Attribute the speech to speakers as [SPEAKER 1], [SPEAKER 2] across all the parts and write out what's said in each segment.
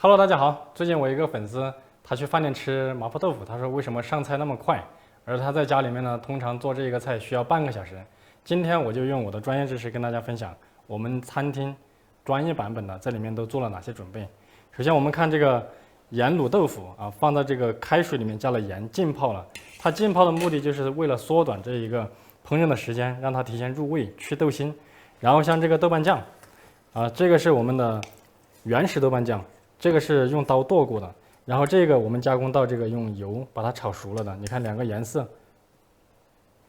[SPEAKER 1] Hello， 大家好。最近我一个粉丝，他去饭店吃麻婆豆腐，他说为什么上菜那么快，而他在家里面呢，通常做这个菜需要半个小时。今天我就用我的专业知识跟大家分享我们餐厅专业版本的在里面都做了哪些准备。首先我们看这个盐卤豆腐啊，放到这个开水里面加了盐浸泡了。它浸泡的目的就是为了缩短这一个烹饪的时间，让它提前入味，去豆腥。然后像这个豆瓣酱啊，这个是我们的原始豆瓣酱。这个是用刀剁过的，然后这个我们加工到这个用油把它炒熟了的。你看两个颜色，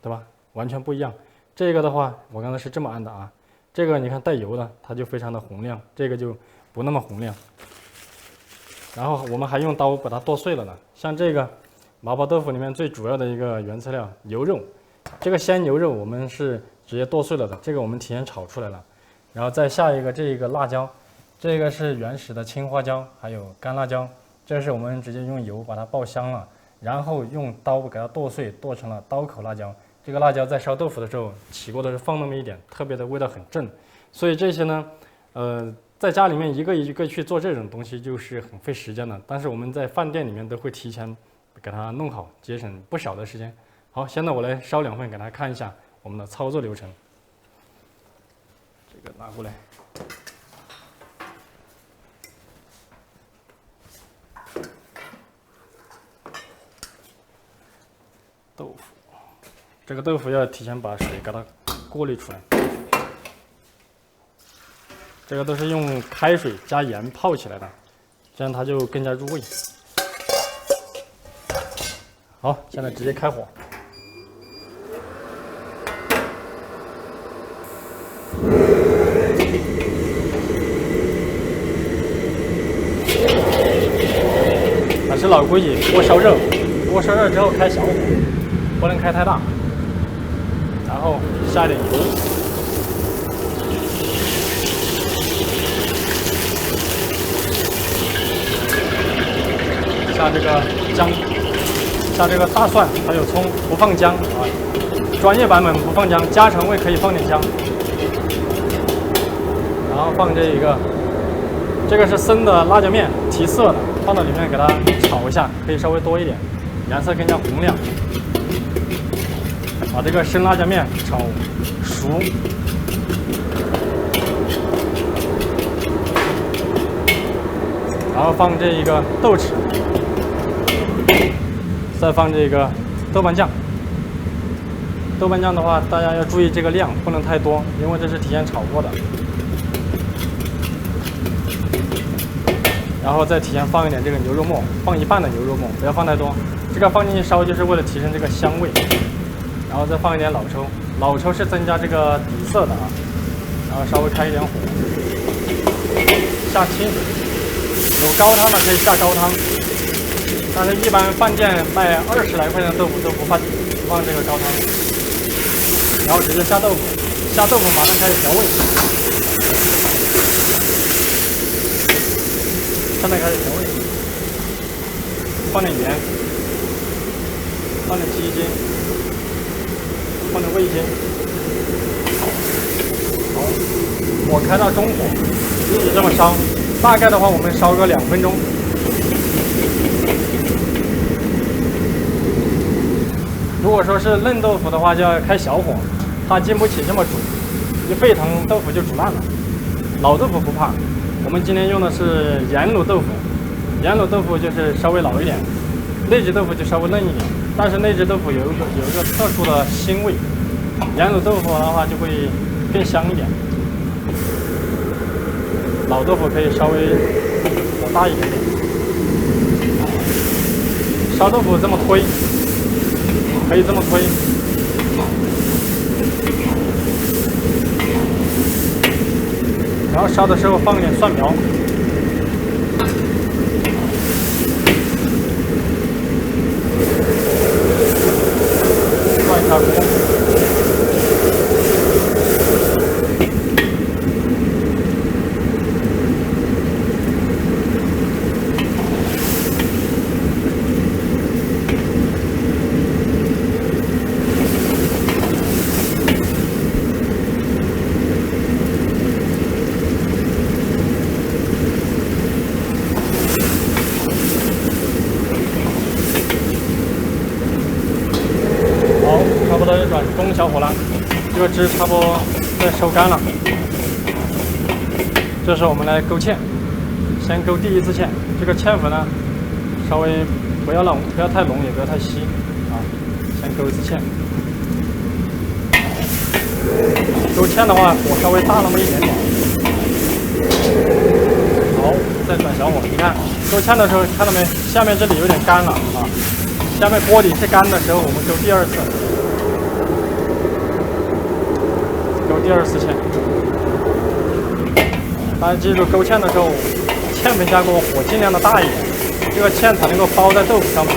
[SPEAKER 1] 对吧？完全不一样。这个的话，我刚才是这么按的啊。这个你看带油的，它就非常的红亮，这个就不那么红亮。然后我们还用刀把它剁碎了的。像这个麻婆豆腐里面最主要的一个原材料牛肉，这个鲜牛肉我们是直接剁碎了的，这个我们提前炒出来了。然后再下一个这个辣椒。这个是原始的青花椒，还有干辣椒，这是我们直接用油把它爆香了，然后用刀给它剁碎，剁成了刀口辣椒。这个辣椒在烧豆腐的时候起锅的时候放那么一点，特别的味道很正。所以这些呢，在家里面一个一个去做这种东西就是很费时间的，但是我们在饭店里面都会提前给它弄好，节省不少的时间。好，现在我来烧2份给大家看一下我们的操作流程。这个拿过来。豆腐，这个豆腐要提前把水给它过滤出来。这个都是用开水加盐泡起来的，这样它就更加入味。好，现在直接开火。还是老规矩，锅烧热，锅烧热之后开小火。不能开太大，然后下一点油，下这个姜，下这个大蒜还有葱，不放姜啊。专业版本不放姜，家常味可以放点姜。然后放这一个，这个是生的辣椒面，提色的，放到里面给它炒一下，可以稍微多一点，颜色更加红亮。把这个生辣椒面炒熟，然后放这一个豆豉，再放这个豆瓣酱。豆瓣酱的话，大家要注意这个量不能太多，因为这是提前炒过的。然后再提前放一点这个牛肉末，放一半的牛肉末，不要放太多。这个放进去烧就是为了提升这个香味。然后再放一点老抽，老抽是增加这个底色的啊。然后稍微开一点火，下清水，有高汤的可以下高汤，但是一般饭店卖20来块钱的豆腐都不放这个高汤。然后直接下豆腐，下豆腐马上开始调味，现在开始调味，放点盐，放点鸡精。放点味精，好，火开到中火，一直这么烧，大概的话我们烧个2分钟。如果说是嫩豆腐的话，就要开小火，它经不起这么煮，一沸腾豆腐就煮烂了。老豆腐不怕，我们今天用的是盐卤豆腐，盐卤豆腐就是稍微老一点，内酯豆腐就稍微嫩一点。但是内酯豆腐有一个特殊的腥味，盐卤豆腐的话就会更香一点。老豆腐可以稍微火大一点点。烧豆腐这么推，可以这么推。然后烧的时候放一点蒜苗。下锅，小火了，这个汁差不多快收干了。这时候我们来勾芡，先勾第一次芡。这个芡粉呢，稍微不要太浓，也不要太稀啊，先勾一次芡。勾芡的话，火稍微大那么一点点。好，再转小火。你看勾芡的时候，看到没？下面这里有点干了啊。下面锅底是干的时候，我们勾第二次，勾第二次芡。大家记住，勾芡的时候，芡粉下锅火尽量的大一点，这个芡才能够包在豆腐上面。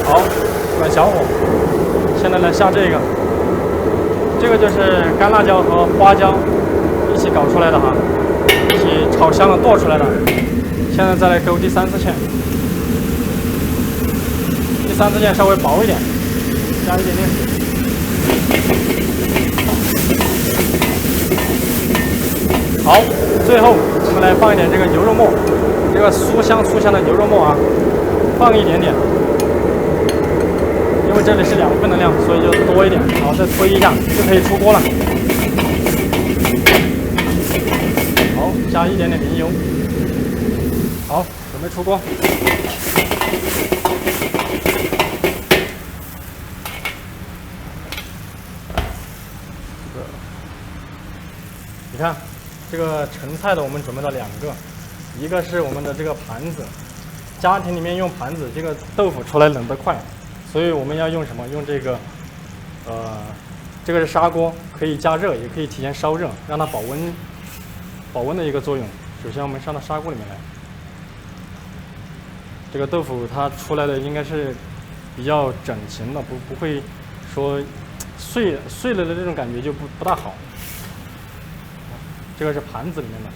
[SPEAKER 1] 好，转小火。现在来下这个。这个就是干辣椒和花椒一起搞出来的哈，一起炒香了剁出来的。现在再来勾第三次芡，第三次芡稍微薄一点，加一点点水。好，最后我们来放一点这个牛肉末，这个酥香的牛肉末啊，放一点点。因为这里是2份的量，所以就多一点。好，再推一下就可以出锅了。好，加一点点明油。好，准备出锅。你看，这个盛菜的我们准备了2个，一个是我们的这个盘子，家庭里面用盘子，这个豆腐出来冷得快。所以我们要用什么？用这个，这个是砂锅，可以加热，也可以提前烧热，让它保温的一个作用。首先我们上到砂锅里面来，这个豆腐它出来的应该是比较整齐的，不会说碎了的这种感觉就不大好。这个是盘子里面的。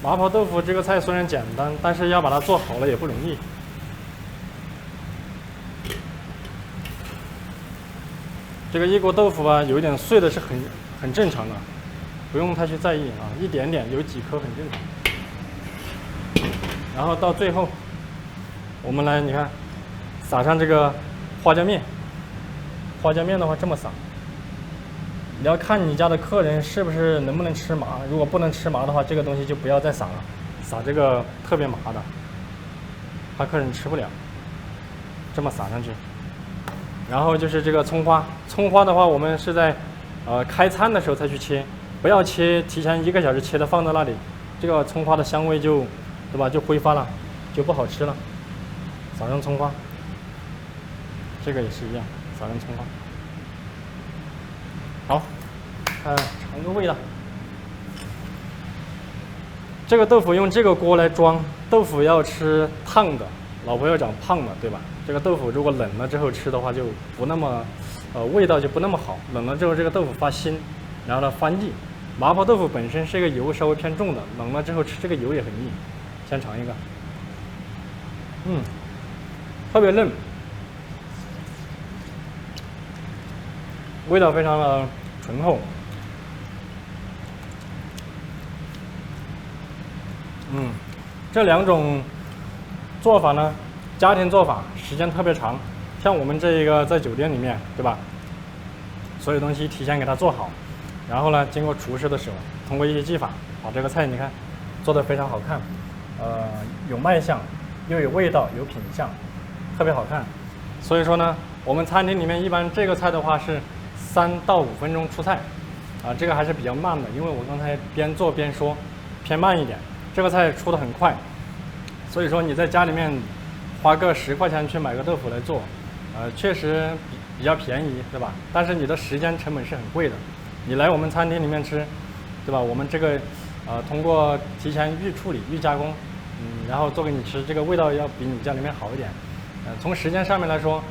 [SPEAKER 1] 麻婆豆腐这个菜虽然简单，但是要把它做好了也不容易。这个一锅豆腐吧，有一点碎的是很正常的，不用太去在意啊，一点点有几颗很正常。然后到最后，我们来你看，撒上这个花椒面。花椒面的话这么撒。你要看你家的客人是不是能不能吃麻，如果不能吃麻的话，这个东西就不要再撒了，撒这个特别麻的，怕客人吃不了。这么撒上去，然后就是这个葱花，葱花的话，我们是在开餐的时候才去切，不要切提前1个小时切的放在那里，这个葱花的香味就，对吧，就挥发了，就不好吃了。撒上葱花，这个也是一样，撒上葱花。好，尝个味道。这个豆腐用这个锅来装，豆腐要吃烫的，老婆要长胖的，对吧？这个豆腐如果冷了之后吃的话，就不那么，味道就不那么好。冷了之后，这个豆腐发腥，然后呢翻腻。麻婆豆腐本身是一个油稍微偏重的，冷了之后吃这个油也很腻。先尝一个，特别嫩。味道非常的醇厚，这2种做法呢，家庭做法时间特别长，像我们这一个在酒店里面，对吧？所有东西提前给它做好，然后呢，经过厨师的手，通过一些技法，把这个菜你看做得非常好看，有卖相，又有味道，有品相，特别好看。所以说呢，我们餐厅里面一般这个菜的话是3到5分钟出菜，这个还是比较慢的，因为我刚才边做边说，偏慢一点。这个菜出得很快，所以说你在家里面花个10块钱去买个豆腐来做，确实比较便宜，对吧？但是你的时间成本是很贵的。你来我们餐厅里面吃，对吧？我们这个通过提前预处理、预加工，然后做给你吃，这个味道要比你家里面好一点。从时间上面来说，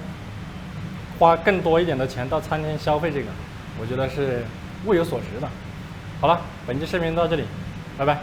[SPEAKER 1] 花更多一点的钱到餐厅消费这个，我觉得是物有所值的。好了，本期视频到这里，拜拜。